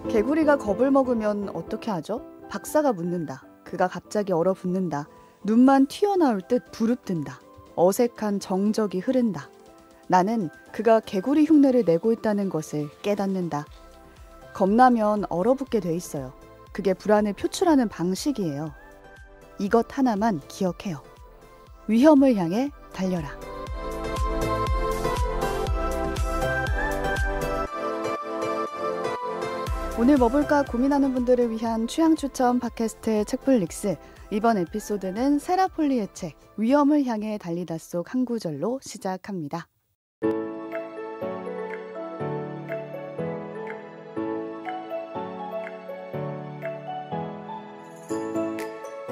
개구리가 겁을 먹으면 어떻게 하죠? 박사가 묻는다. 그가 갑자기 얼어붙는다. 눈만 튀어나올 듯 부릅뜬다. 어색한 정적이 흐른다. 나는 그가 개구리 흉내를 내고 있다는 것을 깨닫는다. 겁나면 얼어붙게 돼 있어요. 그게 불안을 표출하는 방식이에요. 이것 하나만 기억해요. 위험을 향해 달려라. 오늘 뭐 볼까 고민하는 분들을 위한 취향 추천 팟캐스트 책플릭스. 이번 에피소드는 세라폴리의 책 위험을 향해 달리다 속 한 구절로 시작합니다.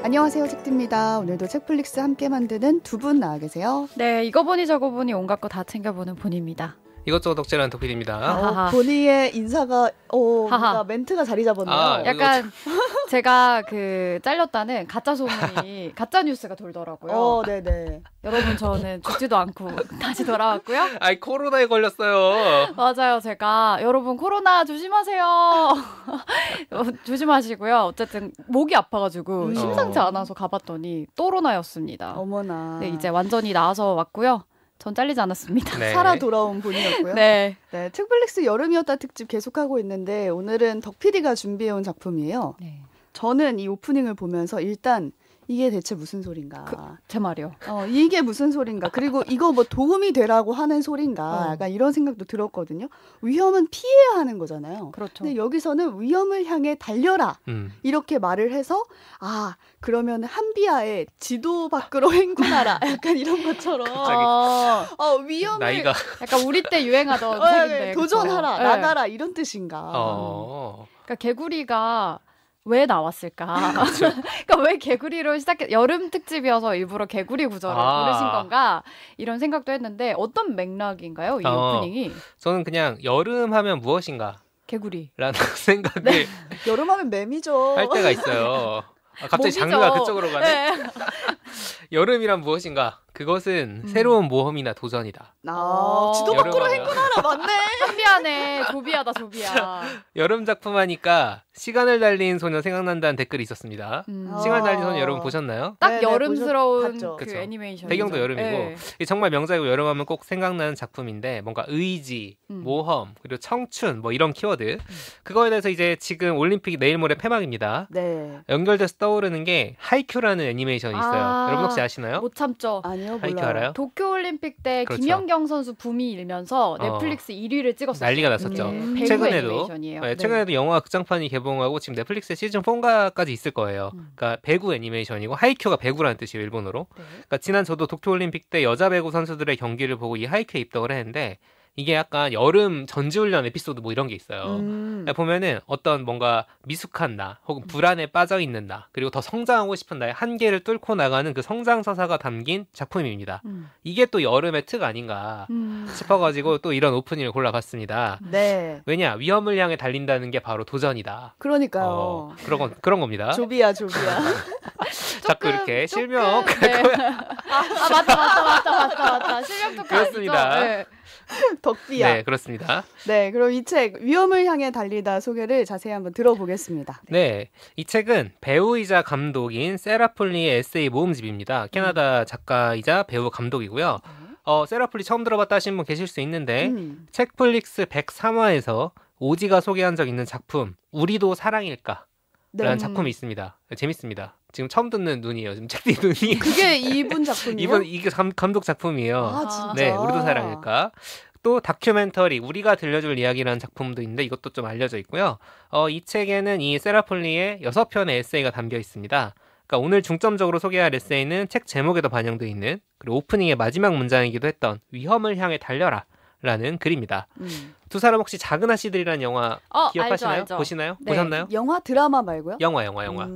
안녕하세요, 책디입니다. 오늘도 책플릭스 함께 만드는 두 분 나와 계세요. 네, 이거 보니 저거 보니 온갖 거 다 챙겨보는 본입니다. 이것저것 덕질하는 덕필입니다. 본의의 인사가 뭔가 멘트가 자리 잡았네요. 약간 제가 그 잘렸다는 가짜 소문이 가짜 뉴스가 돌더라고요. 네네. 여러분 저는 죽지도 않고 다시 돌아왔고요. 아이 코로나에 걸렸어요. 맞아요. 제가 여러분 코로나 조심하세요. 조심하시고요. 어쨌든 목이 아파가지고 심상치 않아서 가봤더니 또로나였습니다. 어머나. 네, 이제 완전히 나아서 왔고요. 전 잘리지 않았습니다. 네. 살아 돌아온 분이었고요. 네. 네, 책플릭스 여름이었다 특집 계속하고 있는데 오늘은 덕PD가 준비해온 작품이에요. 네. 저는 이 오프닝을 보면서 일단 이게 대체 무슨 소린가. 제 말이요. 이게 무슨 소린가. 그리고 이거 뭐 도움이 되라고 하는 소린가. 약간 이런 생각도 들었거든요. 위험은 피해야 하는 거잖아요. 그렇죠. 근데 여기서는 위험을 향해 달려라. 이렇게 말을 해서 그러면 한비아의 지도 밖으로 행군하라. 약간 이런 것처럼. 위험을. 나이가. 약간 우리 때 유행하던 책인데. 도전하라. 그쵸? 나가라. 이런 뜻인가. 그러니까 개구리가 왜 나왔을까? 그러니까 왜 개구리로 여름 특집이어서 일부러 개구리 구절을 고르신 건가? 이런 생각도 했는데 어떤 맥락인가요? 이 오프닝이? 저는 그냥 여름 하면 무엇인가? 개구리. 라는 생각을 네. 여름 하면 매미죠. 할 때가 있어요. 갑자기 모기죠. 장르가 그쪽으로 가네. 네. 여름이란 무엇인가? 그것은 새로운 모험이나 도전이다. 지도 밖으로 행군하라. 맞네. 한비하네. 조비하다 조비야. 여름 작품 하니까 시간을 달린 소녀 생각난다는 댓글이 있었습니다. 시간을 달린 소녀 여러분 보셨나요? 딱 여름스러운 봤죠. 그 애니메이션. 배경도 여름이고 네. 정말 명작이고 여름하면 꼭 생각나는 작품인데 뭔가 의지, 모험, 그리고 청춘 뭐 이런 키워드 그거에 대해서 이제 지금 올림픽이 내일 모레 폐막입니다. 네. 연결돼서 떠오르는 게 하이큐라는 애니메이션이 있어요. 여러분 혹시 아시나요? 못 참죠. 아니요, 하이큐 몰라요. 알아요? 도쿄올림픽 때 그렇죠. 김연경 선수 붐이 일면서 넷플릭스 1위를 찍었어요. 난리가 났었죠. 배구 애니메이션이에요. 최근에도 영화 극장판이 개봉하고 지금 넷플릭스 시즌 4까지 있을 거예요. 그러니까 배구 애니메이션이고 하이큐가 배구라는 뜻이에요, 일본어로. 그러니까 지난 저도 도쿄올림픽 때 여자 배구 선수들의 경기를 보고 이 하이큐에 입덕을 했는데 이게 약간 여름 전지훈련 에피소드 뭐 이런 게 있어요. 보면은 어떤 뭔가 미숙한 나 혹은 불안에 빠져있는 나 그리고 더 성장하고 싶은 나의 한계를 뚫고 나가는 그 성장 서사가 담긴 작품입니다. 이게 또 여름의 특 아닌가 싶어가지고 또 이런 오프닝을 골라봤습니다. 네. 왜냐? 위험을 향해 달린다는 게 바로 도전이다. 그러니까요. 그런 겁니다. 조비야. 자꾸 이렇게 실명. 네. 맞다. 실명 토크 그렇습니다. 네. 덕비야. 네, 그렇습니다. 네, 그럼 이 책 위험을 향해 달리다 소개를 자세히 한번 들어보겠습니다. 네, 이 책은 배우이자 감독인 세라폴리의 에세이 모음집입니다. 캐나다 작가이자 배우 감독이고요. 세라폴리 처음 들어봤다 하신 분 계실 수 있는데 책플릭스 103화에서 오지가 소개한 적 있는 작품 우리도 사랑일까? 라는 작품이 있습니다. 재밌습니다. 지금 처음 듣는 눈이에요. 지금 책디 눈이. 그게 이분 작품이에요? 이게 감독 작품이에요. 진짜? 네, 우리도 사랑일까? 또 다큐멘터리 우리가 들려줄 이야기라는 작품도 있는데 이것도 좀 알려져 있고요. 이 책에는 이 세라폴리의 6편의 에세이가 담겨 있습니다. 그러니까 오늘 중점적으로 소개할 에세이는 책 제목에도 반영되어 있는 그리고 오프닝의 마지막 문장이기도 했던 위험을 향해 달려라 라는 글입니다. 두 사람 혹시 작은 아씨들이라는 영화 기억하시나요? 알죠. 보시나요? 네. 보셨나요? 영화 드라마 말고요? 영화.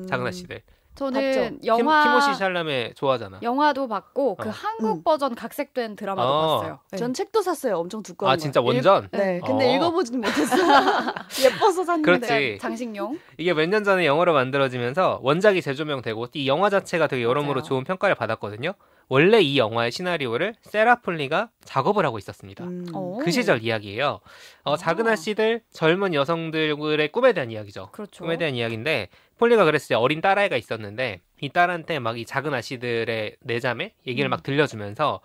작은 아씨들. 저는 영화 티모시 샬라메 좋아하잖아. 영화도 봤고 그 한국 버전 각색된 드라마도 봤어요. 네. 전 책도 샀어요. 엄청 두꺼운 아 진짜 원전? 네. 근데 읽어보지는 못했어요. 예뻐서 샀는데. 그렇지. 장식용. 이게 몇 년 전에 영화로 만들어지면서 원작이 재조명되고 이 영화 자체가 되게 여러모로 맞아요. 좋은 평가를 받았거든요. 원래 이 영화의 시나리오를 세라 폴리가 작업을 하고 있었습니다. 그 시절 이야기예요. 작은 아씨들, 젊은 여성들의 꿈에 대한 이야기죠. 그렇죠. 꿈에 대한 이야기인데 폴리가 그랬어요. 어린 딸아이가 있었는데 이 딸한테 막 이 작은 아씨들의 내자매 얘기를 막 들려주면서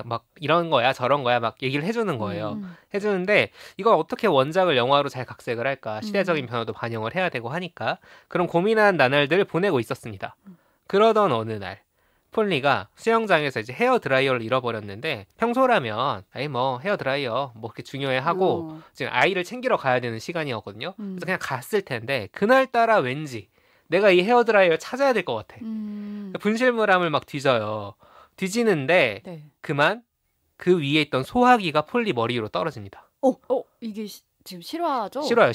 막 이런 거야 저런 거야 막 얘기를 해주는 거예요. 해주는데 이걸 어떻게 원작을 영화로 잘 각색을 할까, 시대적인 변화도 반영을 해야 되고 하니까 그런 고민한 나날들을 보내고 있었습니다. 그러던 어느 날 폴리가 수영장에서 이제 헤어 드라이어를 잃어버렸는데 평소라면 뭐 헤어 드라이어 뭐 그렇게 중요해 하고 지금 아이를 챙기러 가야 되는 시간이었거든요. 그래서 그냥 갔을 텐데 그날따라 왠지 내가 이 헤어 드라이어를 찾아야 될 것 같아. 분실물함을 막 뒤져요. 뒤지는데 네. 그만 그 위에 있던 소화기가 폴리 머리 위로 떨어집니다. 이게 지금 실화죠? 싫어요.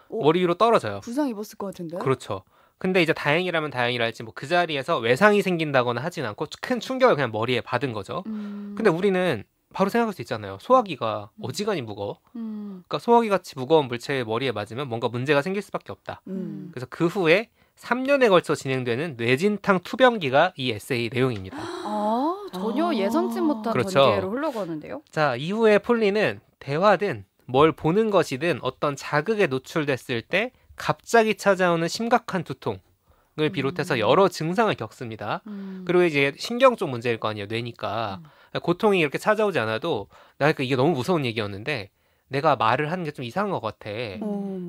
오. 머리 위로 떨어져요. 부상 입었을 것 같은데. 그렇죠. 근데 이제 다행이라면 다행이랄지 뭐 그 자리에서 외상이 생긴다거나 하진 않고 큰 충격을 그냥 머리에 받은 거죠. 근데 우리는 바로 생각할 수 있잖아요. 소화기가 어지간히 무거워. 그러니까 소화기같이 무거운 물체에 머리에 맞으면 뭔가 문제가 생길 수밖에 없다. 그래서 그 후에 3년에 걸쳐 진행되는 뇌진탕 투병기가 이 에세이 내용입니다. 전혀 예상치 못한 그렇죠. 전개로 흘러가는데요. 자, 이후에 폴리는 대화든 뭘 보는 것이든 어떤 자극에 노출됐을 때 갑자기 찾아오는 심각한 두통을 비롯해서 여러 증상을 겪습니다. 그리고 이제 신경 쪽 문제일 거 아니에요. 뇌니까. 고통이 이렇게 찾아오지 않아도 나니까 이게 너무 무서운 얘기였는데 내가 말을 하는 게 좀 이상한 것 같아.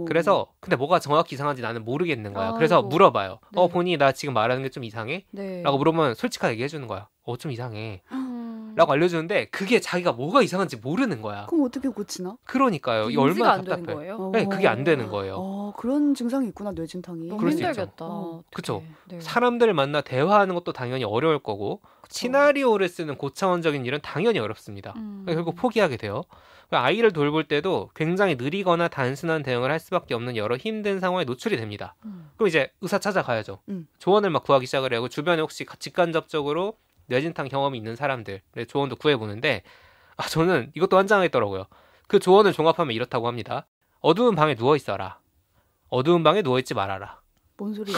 그래서 근데 뭐가 정확히 이상한지 나는 모르겠는 거야. 그래서 물어봐요. 네. 본인이 나 지금 말하는 게 좀 이상해? 네. 라고 물어보면 솔직하게 얘기해 주는 거야. 좀 이상해. 라고 알려주는데 그게 자기가 뭐가 이상한지 모르는 거야. 그럼 어떻게 고치나? 그러니까요. 이게 인지가 얼마나 안 되는 답답해. 거예요? 네, 그게 안 되는 거예요. 그런 증상이 있구나, 뇌진탕이. 너무 그럴 수 있죠. 힘들겠다. 그쵸. 네. 사람들을 만나 대화하는 것도 당연히 어려울 거고 시나리오를 쓰는 고차원적인 일은 당연히 어렵습니다. 결국 포기하게 돼요. 아이를 돌볼 때도 굉장히 느리거나 단순한 대응을 할 수밖에 없는 여러 힘든 상황에 노출이 됩니다. 그럼 이제 의사 찾아가야죠. 조언을 막 구하기 시작을 해요. 주변에 혹시 직간접적으로 뇌진탕 경험이 있는 사람들의 조언도 구해보는데 저는 이것도 환장하겠더라고요. 그 조언을 종합하면 이렇다고 합니다. 어두운 방에 누워있어라. 어두운 방에 누워있지 말아라. 뭔 소리야?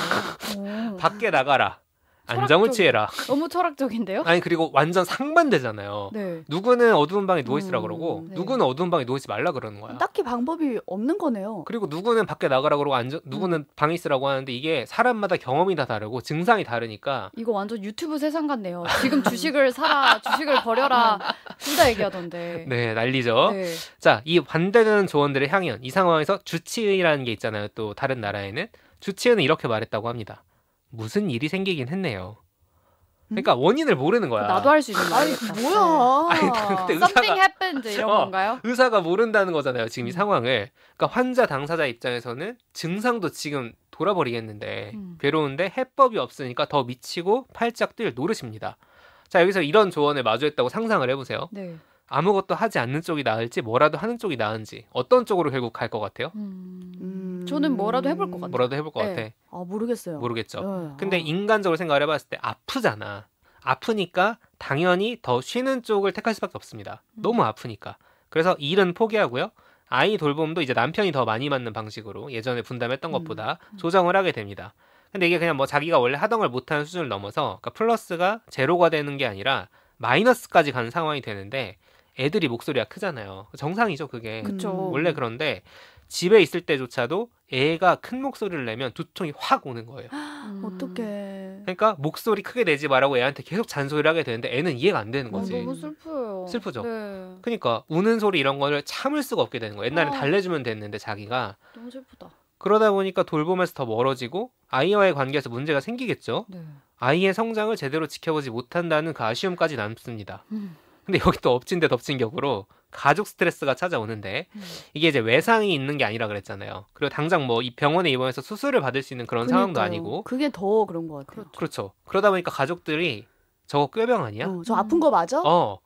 밖에 나가라. 안정을 취해라. 너무 철학적인데요? 아니 그리고 완전 상반되잖아요. 네. 누구는 어두운 방에 누워있으라 그러고 네. 누구는 어두운 방에 누워있지 말라 그러는 거야. 딱히 방법이 없는 거네요. 그리고 누구는 밖에 나가라 그러고 누구는 방에 있으라고 하는데 이게 사람마다 경험이 다 다르고 증상이 다르니까 이거 완전 유튜브 세상 같네요. 지금 주식을 사라, 주식을 버려라 둘 다 얘기하던데. 네 난리죠. 네. 자, 이 반대되는 조언들의 향연. 이 상황에서 주치의라는 게 있잖아요. 또 다른 나라에는 주치의는 이렇게 말했다고 합니다. 무슨 일이 생기긴 했네요. 그러니까 원인을 모르는 거야. 나도 할 수 있는 아니 말이겠다. 뭐야? 아니, 근데 Something happened 이런 건가요? 의사가 모른다는 거잖아요. 지금 이 상황을. 그러니까 환자 당사자 입장에서는 증상도 지금 돌아버리겠는데 괴로운데 해법이 없으니까 더 미치고 팔짝 뛸 노릇입니다. 자, 여기서 이런 조언을 마주했다고 상상을 해보세요. 네. 아무것도 하지 않는 쪽이 나을지 뭐라도 하는 쪽이 나은지 어떤 쪽으로 결국 갈 것 같아요? 저는 뭐라도 해볼 것 같아요. 뭐라도 해볼 것 네. 같아. 모르겠어요. 모르겠죠. 네. 근데 인간적으로 생각을 해봤을 때 아프잖아. 아프니까 당연히 더 쉬는 쪽을 택할 수밖에 없습니다. 너무 아프니까. 그래서 일은 포기하고요. 아이 돌봄도 이제 남편이 더 많이 맞는 방식으로 예전에 분담했던 것보다 조정을 하게 됩니다. 근데 이게 그냥 뭐 자기가 원래 하던 걸 못하는 수준을 넘어서 그러니까 플러스가 제로가 되는 게 아니라 마이너스까지 가는 상황이 되는데 애들이 목소리가 크잖아요. 정상이죠, 그게. 그쵸. 원래 그런데 집에 있을 때조차도 애가 큰 목소리를 내면 두통이 확 오는 거예요. 어떡해. 그러니까 목소리 크게 내지 말라고 애한테 계속 잔소리를 하게 되는데 애는 이해가 안 되는 거지. 너무 슬퍼요. 슬프죠. 네. 그러니까 우는 소리 이런 거를 참을 수가 없게 되는 거예요. 옛날에 달래주면 됐는데 자기가. 너무 슬프다. 그러다 보니까 돌봄에서 더 멀어지고 아이와의 관계에서 문제가 생기겠죠. 네. 아이의 성장을 제대로 지켜보지 못한다는 그 아쉬움까지 남습니다. 근데 여기 또 엎친 데 덮친 격으로 가족 스트레스가 찾아오는데 이게 이제 외상이 있는 게 아니라 그랬잖아요. 그리고 당장 뭐 이 병원에 입원해서 수술을 받을 수 있는 그런 상황도 아니고. 그게 더 그런 것 같아요. 그렇죠. 그러다 보니까 가족들이 저거 꾀병 아니야? 저 아픈 거 맞아?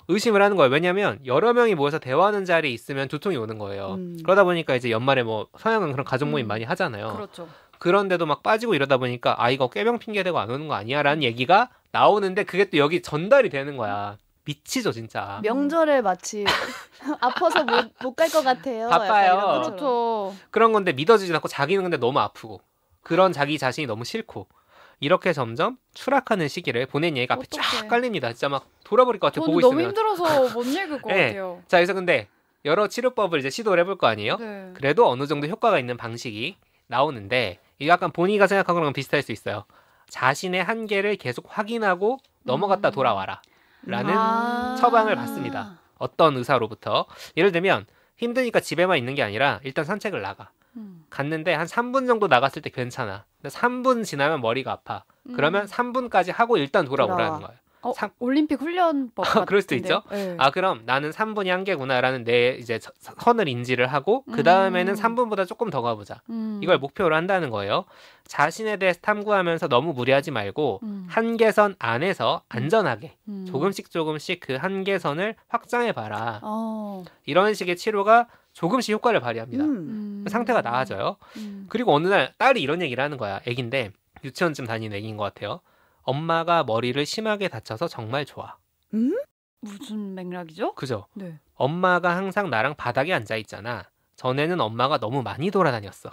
의심을 하는 거예요. 왜냐면 여러 명이 모여서 대화하는 자리에 있으면 두통이 오는 거예요. 그러다 보니까 이제 연말에 뭐 서양은 그런 가족 모임 많이 하잖아요. 그렇죠. 그런데도 막 빠지고 이러다 보니까 이거 꾀병 핑계대고 안 오는 거 아니야? 라는 얘기가 나오는데 그게 또 여기 전달이 되는 거야. 미치죠 진짜. 명절에 마치 아파서 못 갈 것 같아요. 바빠요. 약간 이런 것처럼. 그렇죠. 그런 건데 믿어지지 않고 자기는 근데 너무 아프고 그런 자기 자신이 너무 싫고 이렇게 점점 추락하는 시기를 보낸 얘기가 앞에 쫙 어떡해. 깔립니다. 진짜 막 돌아버릴 것 같아. 저는 보고 너무 있으면. 힘들어서 못 읽을 것 네. 같아요. 자 그래서 근데 여러 치료법을 이제 시도를 해볼 거 아니에요? 네. 그래도 어느 정도 효과가 있는 방식이 나오는데 이게 약간 본인이 생각하는 거랑 비슷할 수 있어요. 자신의 한계를 계속 확인하고 넘어갔다 돌아와라 라는 처방을 받습니다. 어떤 의사로부터. 예를 들면 힘드니까 집에만 있는 게 아니라 일단 산책을 나가. 갔는데 한 3분 정도 나갔을 때 괜찮아. 근데 3분 지나면 머리가 아파. 그러면 3분까지 하고 일단 돌아오라는 거예요. 올림픽 훈련법 같은데요. 그럴 수도 있죠. 네. 그럼 나는 3분이 한계구나라는 내 이제 선을 인지를 하고 그 다음에는 3분보다 조금 더 가보자. 이걸 목표로 한다는 거예요. 자신에 대해서 탐구하면서 너무 무리하지 말고 한계선 안에서 안전하게 조금씩 그 한계선을 확장해봐라. 이런 식의 치료가 조금씩 효과를 발휘합니다. 상태가 나아져요. 그리고 어느 날 딸이 이런 얘기를 하는 거야. 애기인데 유치원쯤 다니는 애기인 것 같아요. 엄마가 머리를 심하게 다쳐서 정말 좋아. 무슨 맥락이죠? 그죠? 네. 엄마가 항상 나랑 바닥에 앉아 있잖아. 전에는 엄마가 너무 많이 돌아다녔어.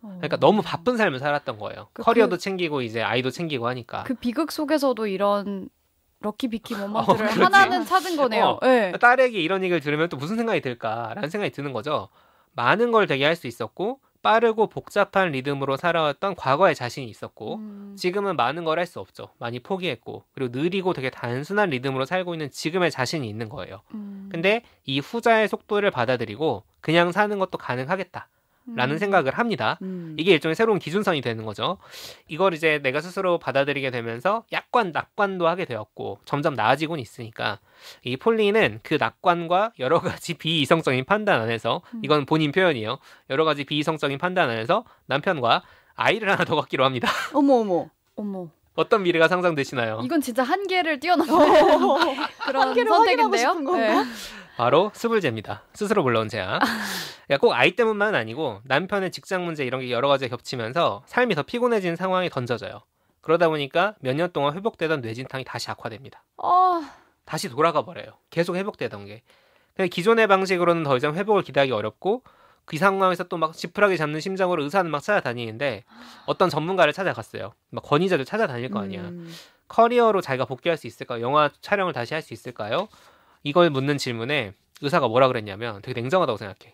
그러니까 너무 바쁜 삶을 살았던 거예요. 커리어도 챙기고 이제 아이도 챙기고 하니까. 그 비극 속에서도 이런 럭키 비키 모먼트를 그렇지. 하나는 찾은 거네요. 네. 딸에게 이런 얘기를 들으면 또 무슨 생각이 들까라는 생각이 드는 거죠. 많은 걸 되게 할 수 있었고 빠르고 복잡한 리듬으로 살아왔던 과거의 자신이 있었고 지금은 많은 걸 할 수 없죠. 많이 포기했고 그리고 느리고 되게 단순한 리듬으로 살고 있는 지금의 자신이 있는 거예요. 근데 이 후자의 속도를 받아들이고 그냥 사는 것도 가능하겠다. 라는 생각을 합니다. 이게 일종의 새로운 기준선이 되는 거죠. 이걸 이제 내가 스스로 받아들이게 되면서 약간 낙관도 하게 되었고 점점 나아지곤 있으니까 이 폴리는 그 낙관과 여러 가지 비이성적인 판단 안에서 이건 본인 표현이에요. 여러 가지 비이성적인 판단 안에서 남편과 아이를 하나 더 갖기로 합니다. 어머. 어떤 미래가 상상되시나요? 이건 진짜 한계를 뛰어넘는 그런 한계를 선택인데요. 확인하고 싶은 건가? 네. 바로 스불제입니다. 스스로 불러온 제안. 꼭 아이 때문만은 아니고 남편의 직장 문제 이런 게 여러 가지 겹치면서 삶이 더 피곤해지는 상황이 던져져요. 그러다 보니까 몇 년 동안 회복되던 뇌진탕이 다시 악화됩니다. 다시 돌아가 버려요. 계속 회복되던 게. 근데 기존의 방식으로는 더 이상 회복을 기대하기 어렵고 그 상황에서 또 막 지푸라기 잡는 심정으로 의사는 막 찾아다니는데 어떤 전문가를 찾아갔어요. 막 권위자들 찾아다닐 거 아니야. 커리어로 자기가 복귀할 수 있을까요? 영화 촬영을 다시 할 수 있을까요? 이걸 묻는 질문에 의사가 뭐라 그랬냐면 되게 냉정하다고 생각해.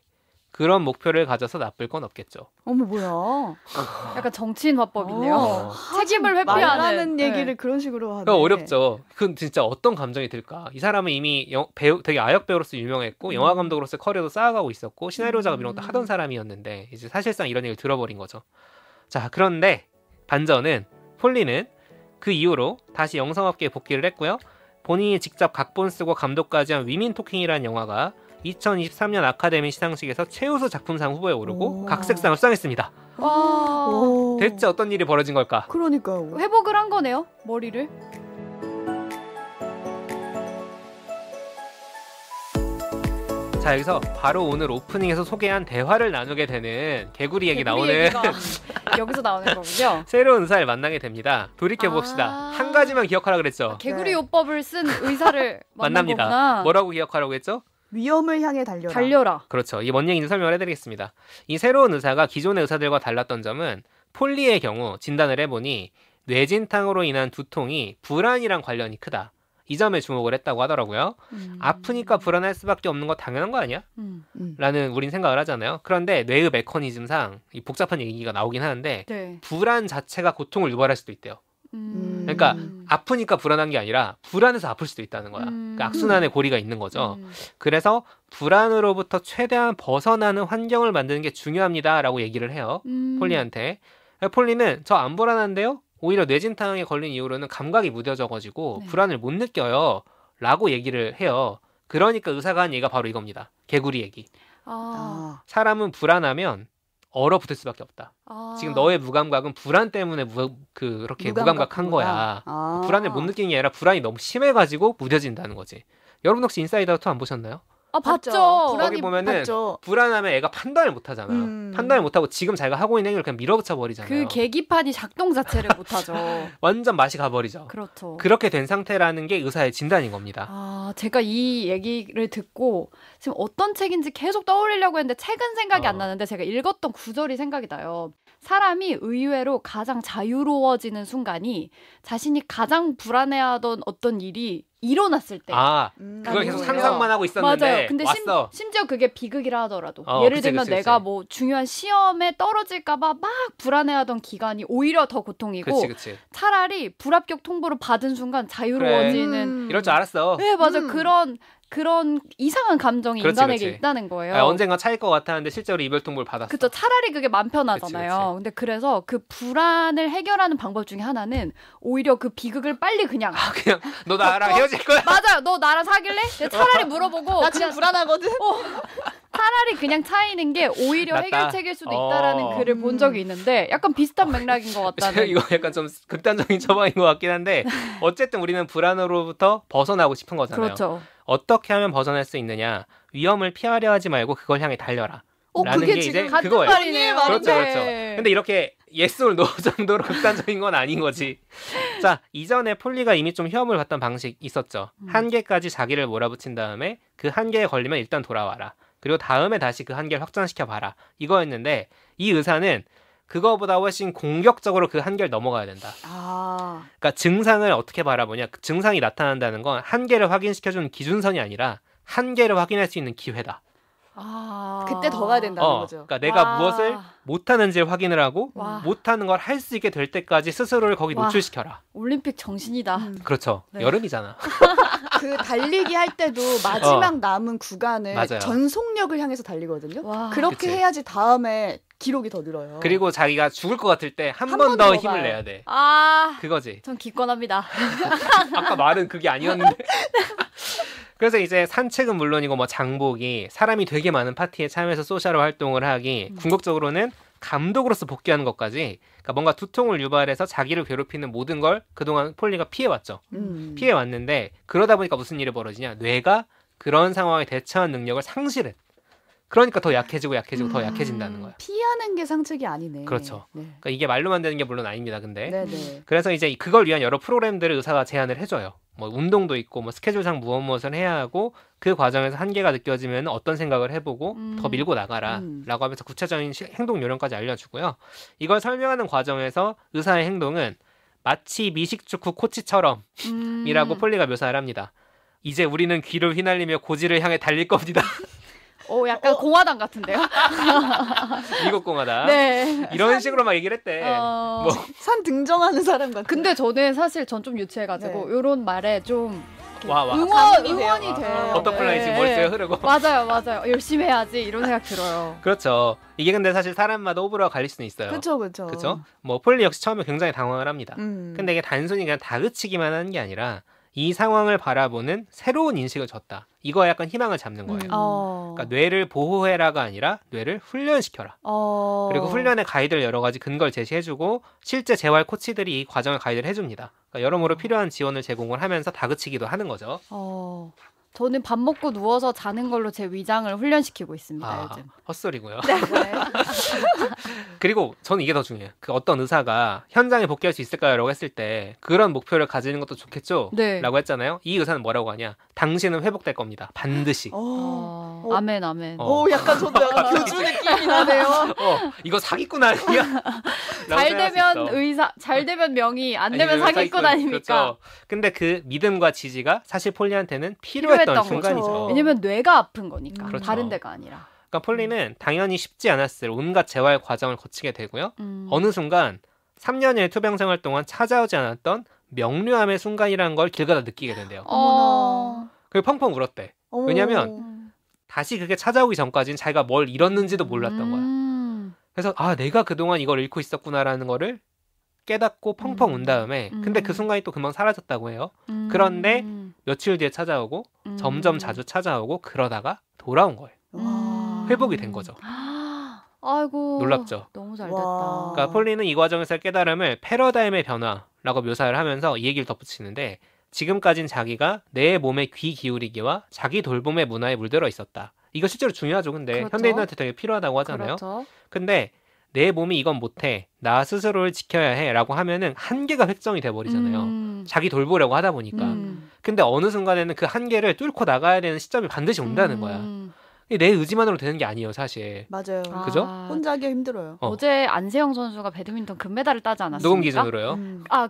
그런 목표를 가져서 나쁠 건 없겠죠. 어머 뭐야. 약간 정치인 화법이네요. 책임을 회피하는 말하는 얘기를 그런 식으로 하네. 어렵죠. 그건 진짜 어떤 감정이 들까? 이 사람은 이미 배우, 되게 아역 배우로서 유명했고 영화 감독으로서 커리어도 쌓아가고 있었고 시나리오 작업 이런 것도 하던 사람이었는데 이제 사실상 이런 얘기를 들어버린 거죠. 자, 그런데 반전은 폴리는 그 이후로 다시 영상업계에 복귀를 했고요. 본인이 직접 각본 쓰고 감독까지 한 위민 토킹이라는 영화가 2023년 아카데미 시상식에서 최우수 작품상 후보에 오르고 각색상을 수상했습니다. 와. 대체 어떤 일이 벌어진 걸까? 그러니까요. 회복을 한 거네요. 머리를. 자, 여기서 바로 오늘 오프닝에서 소개한 대화를 나누게 되는 개구리 얘기 나오는 여기서 나오는 거군요. 새로운 의사를 만나게 됩니다. 돌이켜봅시다. 한 가지만 기억하라 그랬죠. 개구리 요법을 쓴 의사를 만납니다. 거구나. 뭐라고 기억하라고 했죠? 위험을 향해 달려라. 달려라. 그렇죠. 이게 뭔 얘기인지 설명을 해드리겠습니다. 이 새로운 의사가 기존의 의사들과 달랐던 점은 폴리의 경우 진단을 해보니 뇌진탕으로 인한 두통이 불안이랑 관련이 크다. 이 점에 주목을 했다고 하더라고요. 아프니까 불안할 수밖에 없는 거 당연한 거 아니야? 라는 우린 생각을 하잖아요. 그런데 뇌의 메커니즘상 이 복잡한 얘기가 나오긴 하는데 네. 불안 자체가 고통을 유발할 수도 있대요. 그러니까 아프니까 불안한 게 아니라 불안해서 아플 수도 있다는 거야. 그러니까 악순환의 고리가 있는 거죠. 그래서 불안으로부터 최대한 벗어나는 환경을 만드는 게 중요합니다라고 얘기를 해요. 폴리한테. 폴리는 저 안 불안한데요? 오히려 뇌진탕에 걸린 이후로는 감각이 무뎌져가지고 네. 불안을 못 느껴요 라고 얘기를 해요. 그러니까 의사가 한 얘기가 바로 이겁니다. 개구리 얘기. 사람은 불안하면 얼어붙을 수밖에 없다. 지금 너의 무감각은 불안 때문에 그렇게 무감각한 거야. 불안을 못 느끼는 게 아니라 불안이 너무 심해가지고 무뎌진다는 거지. 여러분 혹시 인사이드 아웃 안 보셨나요? 봤죠. 거기 보면은 봤죠. 불안하면 애가 판단을 못 하잖아. 판단을 못 하고 지금 자기가 하고 있는 행위를 그냥 밀어붙여 버리잖아요. 그 계기판이 작동 자체를 못 하죠. 완전 맛이 가버리죠. 그렇죠. 그렇게 된 상태라는 게 의사의 진단인 겁니다. 아, 제가 이 얘기를 듣고 지금 어떤 책인지 계속 떠올리려고 했는데 책은 생각이 안 나는데 제가 읽었던 구절이 생각이 나요. 사람이 의외로 가장 자유로워지는 순간이 자신이 가장 불안해하던 어떤 일이 일어났을 때. 그걸 계속 상상만 하고 있었는데 맞아요. 근데 왔어. 심지어 그게 비극이라 하더라도 예를 그치, 들면 그치, 내가 그치. 뭐 중요한 시험에 떨어질까 봐 막 불안해하던 기간이 오히려 더 고통이고 그치. 차라리 불합격 통보를 받은 순간 자유로워지는 이럴 줄 알았어. 네, 맞아. 그런 이상한 감정이 그렇지, 인간에게 그렇지. 있다는 거예요. 언젠가 차일 것 같았는데 실제로 이별 통보를 받았어. 그쵸. 차라리 그게 맘 편하잖아요. 그치. 근데 그래서 그 불안을 해결하는 방법 중에 하나는 오히려 그 비극을 빨리 그냥 그냥 너 나랑 헤어질 거야? 맞아요. 너 나랑 사귈래? 차라리 물어보고 나 지금 불안하거든. 차라리 그냥 차이는 게 오히려 낫다. 해결책일 수도 있다라는 글을 본 적이 있는데 약간 비슷한 맥락인 것 같다는. 이거 약간 좀 극단적인 처방인 것 같긴 한데 어쨌든 우리는 불안으로부터 벗어나고 싶은 거잖아요. 그렇죠. 어떻게 하면 벗어날 수 있느냐? 위험을 피하려 하지 말고 그걸 향해 달려라. 라는 그게 게 지금 이제 같은 그거예요. 말이네요. 그렇죠, 네. 그렇죠. 근데 이렇게 yes or no 정도로 극단적인 건 아닌 거지. 자, 이전에 폴리가 이미 좀 시험을 봤던 방식 있었죠. 한계까지 자기를 몰아붙인 다음에 그 한계에 걸리면 일단 돌아와라. 그리고 다음에 다시 그 한계를 확장시켜 봐라. 이거였는데 이 의사는 그거보다 훨씬 공격적으로 그 한계를 넘어가야 된다. 그러니까 증상을 어떻게 바라보냐. 그 증상이 나타난다는 건 한계를 확인시켜주는 기준선이 아니라 한계를 확인할 수 있는 기회다. 그때 더 가야 된다는 거죠. 그러니까 내가 무엇을 못하는지를 확인을 하고 와. 못하는 걸 할 수 있게 될 때까지 스스로를 거기 와. 노출시켜라. 올림픽 정신이다. 그렇죠. 네. 여름이잖아. 그 달리기 할 때도 마지막 남은 구간을 맞아요. 전속력을 향해서 달리거든요. 와. 그렇게 그치. 해야지 다음에 기록이 더 늘어요. 그리고 자기가 죽을 것 같을 때 한 한 번 번 더 더 힘을 가요. 내야 돼. 그거지. 전 기권합니다. 아까 말은 그게 아니었는데. 그래서 이제 산책은 물론이고 뭐 장보기, 사람이 되게 많은 파티에 참여해서 소셜 활동을 하기, 궁극적으로는 감독으로서 복귀하는 것까지, 그러니까 뭔가 두통을 유발해서 자기를 괴롭히는 모든 걸 그동안 폴리가 피해왔죠. 피해왔는데 그러다 보니까 무슨 일이 벌어지냐? 뇌가 그런 상황에 대처한 능력을 상실해. 그러니까 더 약해지고 더 약해진다는 거야. 피하는 게 상책이 아니네. 그렇죠. 네. 그러니까 이게 말로만 되는 게 물론 아닙니다. 근데 네네. 그래서 이제 그걸 위한 여러 프로그램들을 의사가 제안을 해줘요. 뭐 운동도 있고 뭐 스케줄상 무엇을 해야 하고 그 과정에서 한계가 느껴지면 어떤 생각을 해보고 더 밀고 나가라라고 하면서 구체적인 행동 요령까지 알려주고요. 이걸 설명하는 과정에서 의사의 행동은 마치 미식축구 코치처럼이라고 폴리가 묘사를 합니다. 이제 우리는 귀를 휘날리며 고지를 향해 달릴 겁니다. 약간 공화당 같은데요? 미국 공화당. 네. 이런 식으로 막 얘기를 했대. 뭐 산 등정하는 사람 같은. 근데 저는 사실 전 좀 유치해가지고 네. 이런 말에 좀 와. 응원이 돼요. 버터플라이 지금 머릿속에 흐르고. 맞아요. 열심히 해야지 이런 생각 들어요. 그렇죠. 이게 근데 사실 사람마다 호불호가 갈릴 수는 있어요. 그렇죠. 뭐 폴리 역시 처음에 굉장히 당황을 합니다. 음. 근데 이게 단순히 그냥 다그치기만 하는 게 아니라 이 상황을 바라보는 새로운 인식을 줬다. 이거에 약간 희망을 잡는 거예요. 그러니까 뇌를 보호해라가 아니라 뇌를 훈련시켜라. 그리고 훈련의 가이드를 여러 가지 근거를 제시해주고 실제 재활 코치들이 이 과정을 가이드를 해줍니다. 그러니까 여러모로 필요한 지원을 제공을 하면서 다그치기도 하는 거죠. 저는 밥 먹고 누워서 자는 걸로 제 위장을 훈련시키고 있습니다. 요즘. 헛소리고요. 네. 그리고 저는 이게 더 중요해요. 그 어떤 의사가 현장에 복귀할 수 있을까요? 라고 했을 때 그런 목표를 가지는 것도 좋겠죠? 네. 라고 했잖아요. 이 의사는 뭐라고 하냐? 당신은 회복될 겁니다. 반드시. 아멘. 약간 저도 약간 교주 느낌이 나네요. 이거 사기꾼 아니야? 잘 되면 의사, 잘 되면 명의, 안 되면 사기꾼 아닙니까? 그렇죠. 근데 그 믿음과 지지가 사실 폴리한테는 필요했던 순간이죠. 거죠. 왜냐면 뇌가 아픈 거니까. 그렇죠. 다른 데가 아니라. 그러니까 폴리는 당연히 쉽지 않았을 온갖 재활 과정을 거치게 되고요. 어느 순간 3년의 투병 생활 동안 찾아오지 않았던 명료함의 순간이라는 걸 길 가다 느끼게 된대요. 그리고 펑펑 울었대. 왜냐면 다시 그게 찾아오기 전까지는 자기가 뭘 잃었는지도 몰랐던 거야. 그래서 내가 그동안 이걸 잃고 있었구나라는 거를 깨닫고 펑펑 운 다음에 근데 그 순간이 또 금방 사라졌다고 해요. 그런데 며칠 뒤에 찾아오고 점점 자주 찾아오고 그러다가 돌아온 거예요. 회복이 된 거죠. 아이고. 놀랍죠. 너무 잘 됐다. 그러니까 폴리는 이 과정에서 깨달음을 패러다임의 변화라고 묘사를 하면서 이 얘기를 덧붙이는데 지금까진 자기가 내 몸에 귀 기울이기와 자기 돌봄의 문화에 물들어 있었다. 이거 실제로 중요하죠. 근데 그렇죠. 현대인한테 되게 필요하다고 하잖아요. 그렇죠. 근데 내 몸이 이건 못해. 나 스스로를 지켜야 해. 라고 하면은 한계가 획정이 돼버리잖아요. 자기 돌보려고 하다 보니까. 근데 어느 순간에는 그 한계를 뚫고 나가야 되는 시점이 반드시 온다는 거야. 내 의지만으로 되는 게 아니에요, 사실. 맞아요. 그죠? 혼자 하기 힘들어요. 어제 안세영 선수가 배드민턴 금메달을 따지 않았습니까? 녹음 기준으로요.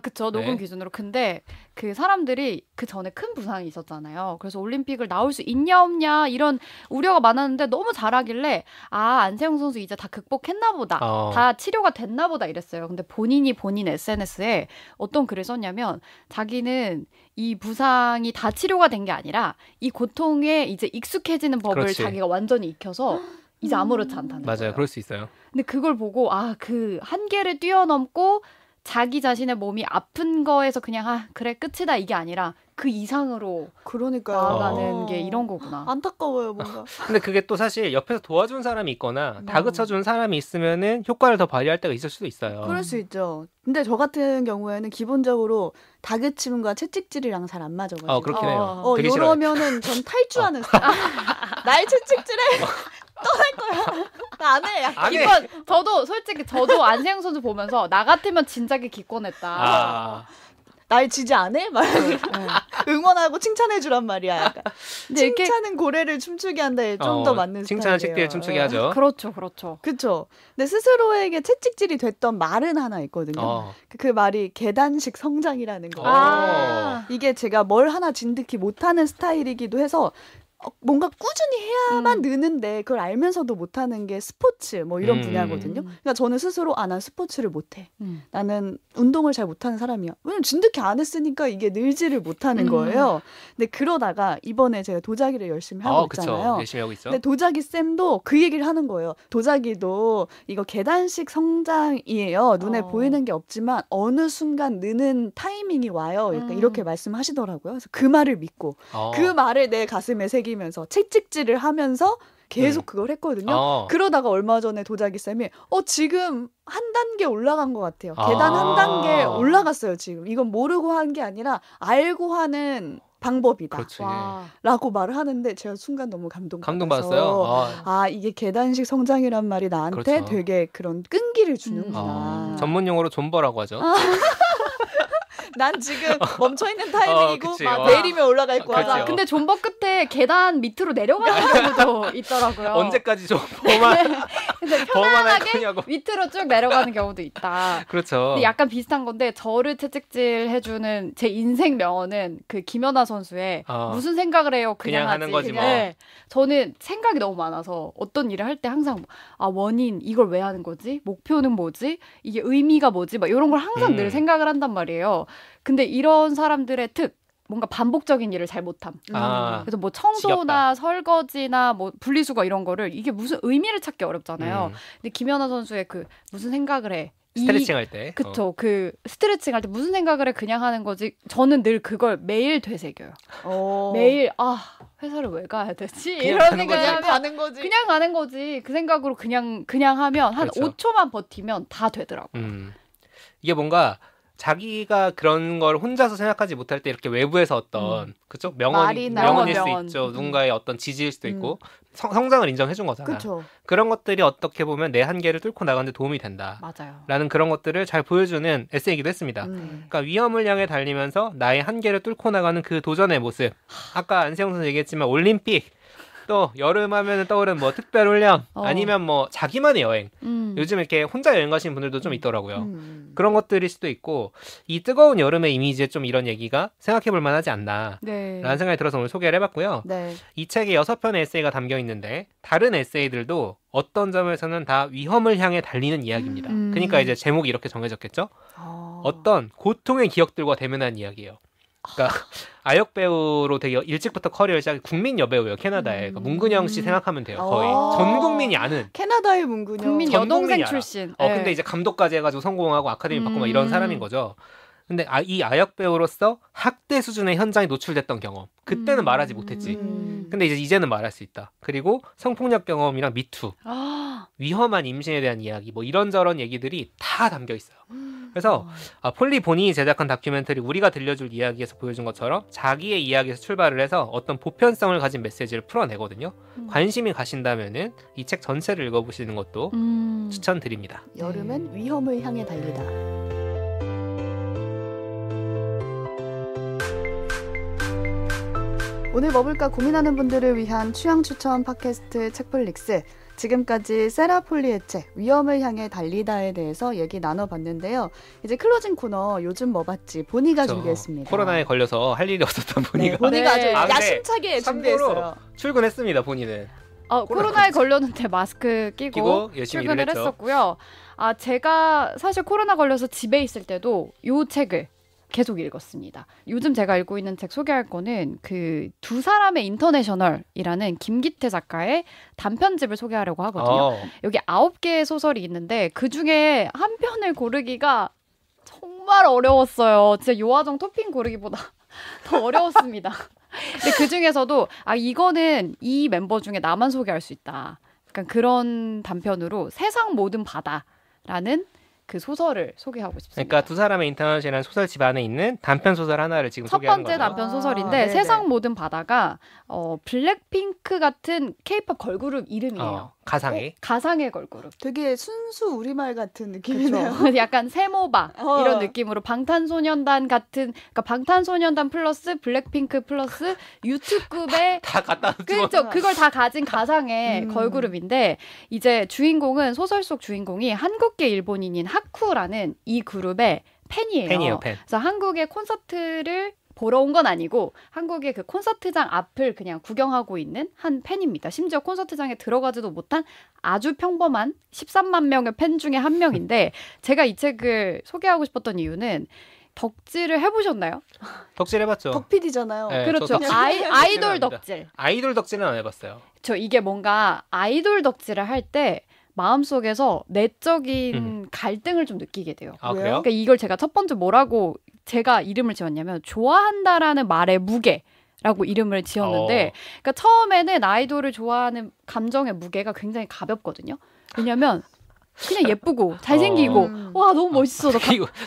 그쵸. 녹음 네. 기준으로. 근데 그 사람들이 그 전에 큰 부상이 있었잖아요. 그래서 올림픽을 나올 수 있냐 없냐 이런 우려가 많았는데 너무 잘하길래 안세영 선수 이제 다 극복했나 보다. 다 치료가 됐나 보다 이랬어요. 근데 본인 SNS에 어떤 글을 썼냐면 자기는 이 부상이 다 치료가 된 게 아니라 이 고통에 이제 익숙해지는 법을 그렇지. 자기가 완전히 익혀서 이제 아무렇지 않다는 거예요. 맞아요. 그럴 수 있어요. 근데 그걸 보고 그 한계를 뛰어넘고 자기 자신의 몸이 아픈 거에서 그냥 그래 끝이다 이게 아니라 그 이상으로 그러니까요. 나아가는 게 이런 거구나. 안타까워요, 뭔가. 근데 그게 또 사실 옆에서 도와준 사람이 있거나 다그쳐준 사람이 있으면은 효과를 더 발휘할 때가 있을 수도 있어요. 그럴 수 있죠. 근데 저 같은 경우에는 기본적으로 다그침과 채찍질이랑 잘 안 맞아가지고. 그렇긴 해요. 되게 싫어요. 이러면은 전 탈주하는 스타일. 날 채찍질해. 떠날 거야. 나 안 해. 안 해. 이건 저도 안세영 선수 보면서 나 같으면 진작에 기권했다. 날 지지 안 해? 막 응원하고 칭찬해주란 말이야. 약간. 근데 칭찬은 고래를 춤추게 한다에 좀 더 맞는 칭찬은 스타일이에요. 식대를 춤추게 하죠. 그렇죠. 그렇죠. 근데 스스로에게 채찍질이 됐던 말은 하나 있거든요. 그 말이 계단식 성장이라는 거예요. 이게 제가 뭘 하나 진득히 못하는 스타일이기도 해서 뭔가 꾸준히 해야만 느는데 그걸 알면서도 못하는 게 스포츠 뭐 이런 분야거든요. 그러니까 저는 스스로 난 스포츠를 못해. 나는 운동을 잘 못하는 사람이야. 왜냐면 진득히 안 했으니까 이게 늘지를 못하는 거예요. 근데 그러다가 이번에 제가 도자기를 열심히 하고 있잖아요. 열심히 하고 있어. 근데 도자기 쌤도 그 얘기를 하는 거예요. 도자기도 이거 계단식 성장이에요. 눈에 보이는 게 없지만 어느 순간 느는 타이밍이 와요. 이렇게 말씀하시더라고요. 그래서 그 말을 믿고 그 말을 내 가슴에 새기면서 채찍질을 하면서 계속 그걸 했거든요. 그러다가 얼마 전에 도자기 쌤이 지금 한 단계 올라간 것 같아요. 계단 한 단계 올라갔어요. 지금 이건 모르고 한 게 아니라 알고 하는 방법이다. 라고 말을 하는데 제가 순간 너무 감동받았어요. 이게 계단식 성장이란 말이 나한테 그렇죠. 되게 그런 끈기를 주는구나. 전문용어로 존버라고 하죠. 난 지금 멈춰있는 타이밍이고 그치. 내리면 올라갈 거야. 맞아. 근데 존버 끝에 계단 밑으로 내려가는 경우도 있더라고요. 언제까지 존버만 근데 편안하게 밑으로 쭉 내려가는 경우도 있다. 그렇죠. 근데 약간 비슷한 건데 저를 채찍질 해주는 제 인생 명언은 그 김연아 선수의 무슨 생각을 해요? 그냥 하는 거지 뭐. 네. 저는 생각이 너무 많아서 어떤 일을 할 때 항상 원인 이걸 왜 하는 거지? 목표는 뭐지? 이게 의미가 뭐지? 막 이런 걸 항상 늘 생각을 한단 말이에요. 근데 이런 사람들의 뭔가 반복적인 일을 잘 못함. 그래서 뭐 청소나 지겹다. 설거지나 뭐 분리수거 이런 거를 이게 무슨 의미를 찾기 어렵잖아요. 근데 김연아 선수의 그 무슨 생각을 해? 스트레칭 할 때. 그쵸. 그 스트레칭 할 때 무슨 생각을 해? 그냥 하는 거지. 저는 늘 그걸 매일 되새겨요. 매일 회사를 왜 가야 되지? 이런 생각을 하면 그냥 가는 거지. 그 생각으로 그냥 하면 한 5초만 버티면 다 되더라고요. 이게 뭔가 자기가 그런 걸 혼자서 생각하지 못할 때 이렇게 외부에서 어떤 그쵸? 명언일 수 있죠. 누군가의 어떤 지지일 수도 있고 성장을 인정해 준 거잖아요. 그쵸. 그런 것들이 어떻게 보면 내 한계를 뚫고 나가는 데 도움이 된다. 맞아요. 라는 그런 것들을 잘 보여주는 에세이기도 했습니다. 그러니까 위험을 향해 달리면서 나의 한계를 뚫고 나가는 그 도전의 모습. 아까 안세영 선수 얘기했지만 올림픽 또 여름 하면 떠오르는 뭐 특별 훈련 아니면 뭐 자기만의 여행 요즘 이렇게 혼자 여행 가시는 분들도 좀 있더라고요. 그런 것들일 수도 있고 이 뜨거운 여름의 이미지에 좀 이런 얘기가 생각해볼 만하지 않나 라는 생각이 들어서 오늘 소개를 해봤고요. 이 책에 6편의 에세이가 담겨 있는데 다른 에세이들도 어떤 점에서는 다 위험을 향해 달리는 이야기입니다. 그러니까 이제 제목이 이렇게 정해졌겠죠. 어떤 고통의 기억들과 대면한 이야기예요. 그러니까 아역 배우로 되게 일찍부터 커리어를 시작해 국민 여배우예요. 캐나다에. 그러니까 문근영 씨 생각하면 돼요. 거의 전 국민이 아는 캐나다의 문근영. 국민 여동생 출신. 근데 이제 감독까지 해가지고 성공하고 아카데미 받고 막 이런 사람인 거죠. 근데 이 아역 배우로서 학대 수준의 현장에 노출됐던 경험. 그때는 말하지 못했지. 근데 이제는 말할 수 있다. 그리고 성폭력 경험이랑 미투, 위험한 임신에 대한 이야기, 뭐 이런저런 얘기들이 다 담겨 있어요. 그래서 폴리 본인이 제작한 다큐멘터리 우리가 들려줄 이야기에서 보여준 것처럼 자기의 이야기에서 출발을 해서 어떤 보편성을 가진 메시지를 풀어내거든요. 관심이 가신다면은 이 책 전체를 읽어보시는 것도 추천드립니다. 여름은 위험을 향해 달리다. 오늘 뭐 볼까 고민하는 분들을 위한 취향 추천 팟캐스트 책플릭스. 지금까지 세라폴리의 책 위험을 향해 달리다에 대해서 얘기 나눠봤는데요. 이제 클로징 코너 요즘 뭐 봤지 보니가 준비했습니다. 코로나에 걸려서 할 일이 없었던 보니가. 보니가 아주 네. 야심차게 준비했어요. 출근했습니다. 본인은. 코로나에 걸렸는데 마스크 끼고 열심히 출근을 일을 했죠. 했었고요. 제가 사실 코로나 걸려서 집에 있을 때도 이 책을 계속 읽었습니다. 요즘 제가 읽고 있는 책 소개할 거는 그 두 사람의 인터내셔널이라는 김기태 작가의 단편집을 소개하려고 하거든요. 여기 9개의 소설이 있는데 그중에 한 편을 고르기가 정말 어려웠어요. 진짜 요아정 토핑 고르기보다 더 어려웠습니다. 근데 그중에서도 이거는 이 멤버 중에 나만 소개할 수 있다. 약간 그런 단편으로 세상 모든 바다라는 그 소설을 소개하고 싶습니다. 그러니까 두 사람의 인터넷이라는 소설집 안에 있는 단편 소설 하나를 지금 첫 소개하는 번째 거죠. 단편 소설인데 세상 모든 바다가 블랙핑크 같은 케이팝 걸그룹 이름이에요. 가상의. 가상의 걸그룹. 되게 순수 우리말 같은 느낌이네요. 그렇죠. 약간 세모바 이런 느낌으로 방탄소년단 같은, 그러니까 방탄소년단 플러스 블랙핑크 플러스 유튜브급의 다 갖다 그렇죠. 그걸 다 가진 가상의 걸그룹인데 이제 주인공은 소설 속 주인공이 한국계 일본인인 하쿠라는 이 그룹의 팬이에요. 팬이에요, 팬. 그래서 한국의 콘서트를 보러 온 건 아니고 한국의 그 콘서트장 앞을 그냥 구경하고 있는 한 팬입니다. 심지어 콘서트장에 들어가지도 못한 아주 평범한 13만 명의 팬 중에 한 명인데 제가 이 책을 소개하고 싶었던 이유는 덕질을 해보셨나요? 덕질 해봤죠. 덕PD잖아요. 네, 그렇죠. 아이돌 덕질. 아이돌 덕질은 안 해봤어요. 이게 뭔가 아이돌 덕질을 할 때 마음속에서 내적인 갈등을 좀 느끼게 돼요. 그래요? 그러니까 이걸 제가 첫 번째 뭐라고 제가 이름을 지었냐면 좋아한다라는 말의 무게라고 이름을 지었는데 그러니까 처음에는 아이돌을 좋아하는 감정의 무게가 굉장히 가볍거든요. 왜냐면 그냥 예쁘고 잘생기고 와 너무 멋있어.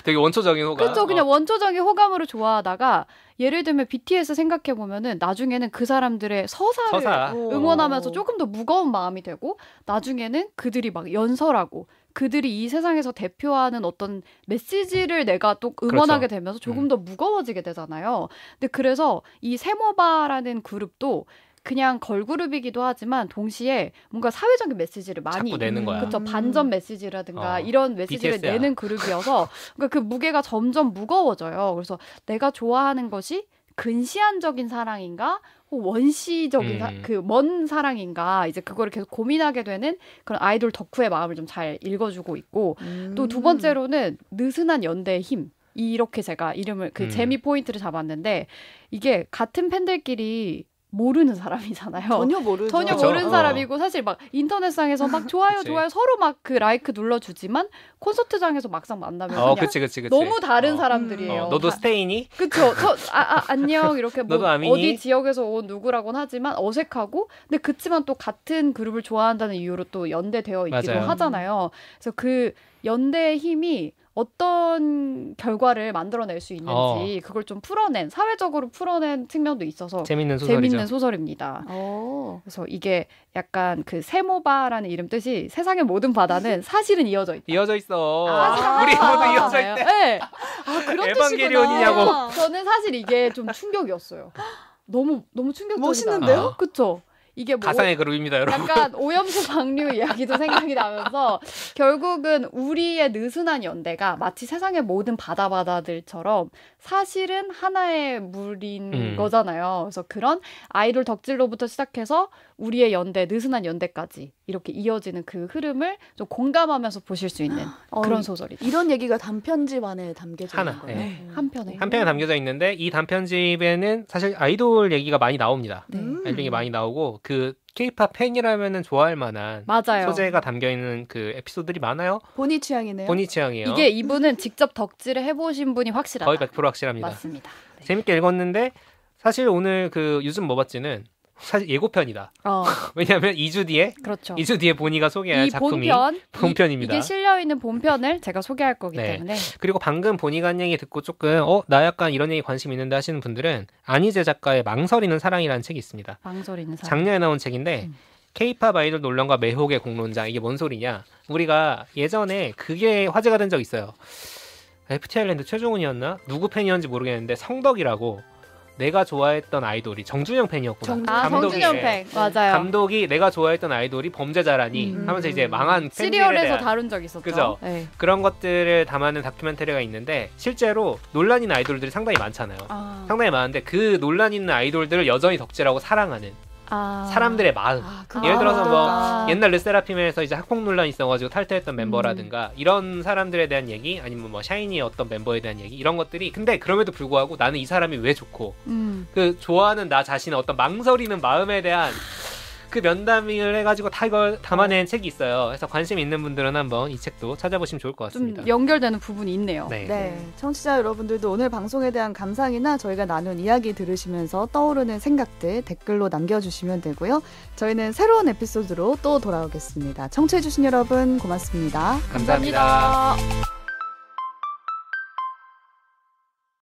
되게 원초적인 호감. 그렇죠. 그냥 원초적인 호감으로 좋아하다가 예를 들면 BTS 생각해 보면은 나중에는 그 사람들의 서사를 응원하면서 조금 더 무거운 마음이 되고 나중에는 그들이 막 연설하고 그들이 이 세상에서 대표하는 어떤 메시지를 내가 또 응원하게 되면서 조금 더 무거워지게 되잖아요. 근데 그래서 이 세모바라는 그룹도 그냥 걸그룹이기도 하지만 동시에 뭔가 사회적인 메시지를 많이 자꾸 내는 거야. 그렇죠. 반전 메시지라든가 이런 메시지를 BTS야. 내는 그룹이어서 그러니까 그 무게가 점점 무거워져요. 그래서 내가 좋아하는 것이 근시안적인 사랑인가 원시적인 그 먼 사랑인가 이제 그거를 계속 고민하게 되는 그런 아이돌 덕후의 마음을 좀 잘 읽어주고 있고 또 두 번째로는 느슨한 연대의 힘. 이렇게 제가 이름을 그 재미 포인트를 잡았는데 이게 같은 팬들끼리 모르는 사람이잖아요. 전혀 모르죠. 전혀 모르는 사람이고 사실 막 인터넷상에서 막 좋아요 좋아요 서로 막 그 라이크 눌러주지만 콘서트장에서 막상 만나면 그냥 그치. 너무 다른 사람들이에요. 너도 스테이니? 그쵸. 안녕 이렇게 뭐 너도 아미니? 어디 지역에서 온 누구라고는 하지만 어색하고 근데 그치만 또 같은 그룹을 좋아한다는 이유로 또 연대되어 있기도 맞아요. 하잖아요. 그래서 그 연대의 힘이 어떤 결과를 만들어낼 수 있는지 그걸 좀 풀어낸 사회적으로 풀어낸 측면도 있어서 재밌는 소설입니다. 그래서 이게 약간 그 세모바라는 이름 뜻이 세상의 모든 바다는 사실은 이어져 있다. 이어져 있어. 우리 모두 이어져 있대. 네. 그런 에반게리온이냐고. 뜻이구나. 저는 사실 이게 좀 충격이었어요. 너무 충격적이다. 멋있는데요? 그쵸? 이게 뭐 가상의 그룹입니다, 여러분. 약간 오염수 방류 이야기도 생각이 나면서 결국은 우리의 느슨한 연대가 마치 세상의 모든 바다들처럼 사실은 하나의 물인 거잖아요. 그래서 그런 아이돌 덕질로부터 시작해서 우리의 연대, 느슨한 연대까지 이렇게 이어지는 그 흐름을 좀 공감하면서 보실 수 있는 그런 소설이죠. 이런 얘기가 단편집 안에 담겨져 있는 하나, 거예요. 네. 한 편에 담겨져 있는데 이 단편집에는 사실 아이돌 얘기가 많이 나옵니다. 아이돌 얘기 많이 나오고 그 K-팝 팬이라면은 좋아할 만한 맞아요. 소재가 담겨 있는 그 에피소드들이 많아요. 본인 취향이네요. 본인 취향이에요. 이게 이분은 직접 덕질을 해보신 분이 확실하다. 거의 100% 확실합니다. 맞습니다. 재밌게 읽었는데 사실 오늘 그 요즘 뭐 봤지는 사실 예고편이다. 어. 왜냐하면 2주 뒤에 그렇죠. 2주 뒤에 본이가 소개할 이 작품이 본편입니다. 이게 실려 있는 본편을 제가 소개할 거기 네. 때문에. 그리고 방금 본이가 한 얘기 듣고 조금 나 약간 이런 얘기 관심 있는데 하시는 분들은 안희재 작가의 망설이는 사랑이라는 책이 있습니다. 망설이는 사랑. 작년에 나온 책인데 K-팝 아이돌 논란과 매혹의 공론장. 이게 뭔 소리냐? 우리가 예전에 그게 화제가 된 적 있어요. FT 아일랜드 최종훈이었나? 누구 팬이었는지 모르겠는데 성덕이라고 내가 좋아했던 아이돌이 정준영 팬이었구나. 정준영 팬. 맞아요. 감독이 내가 좋아했던 아이돌이 범죄자라니 하면서 이제 망한 팬들에 시리얼에서 대한 다룬 적 있었죠. 그죠? 네. 그런 것들을 담아낸 다큐멘터리가 있는데 실제로 논란 있는 아이돌들이 상당히 많잖아요. 상당히 많은데 그 논란 있는 아이돌들을 여전히 덕질하고 사랑하는 사람들의 마음. 예를 들어서 뭐 옛날 르세라핌에서 이제 학폭 논란이 있어가지고 탈퇴했던 멤버라든가 이런 사람들에 대한 얘기, 아니면 뭐 샤이니의 어떤 멤버에 대한 얘기, 이런 것들이 근데 그럼에도 불구하고 나는 이 사람이 왜 좋고 그 좋아하는 나 자신의 어떤 망설이는 마음에 대한 그 면담을 해가지고 다 이걸 담아낸 책이 있어요. 그래서 관심 있는 분들은 한번 이 책도 찾아보시면 좋을 것 같습니다. 좀 연결되는 부분이 있네요. 네. 청취자 여러분들도 오늘 방송에 대한 감상이나 저희가 나눈 이야기 들으시면서 떠오르는 생각들 댓글로 남겨주시면 되고요. 저희는 새로운 에피소드로 또 돌아오겠습니다. 청취해주신 여러분 고맙습니다. 감사합니다.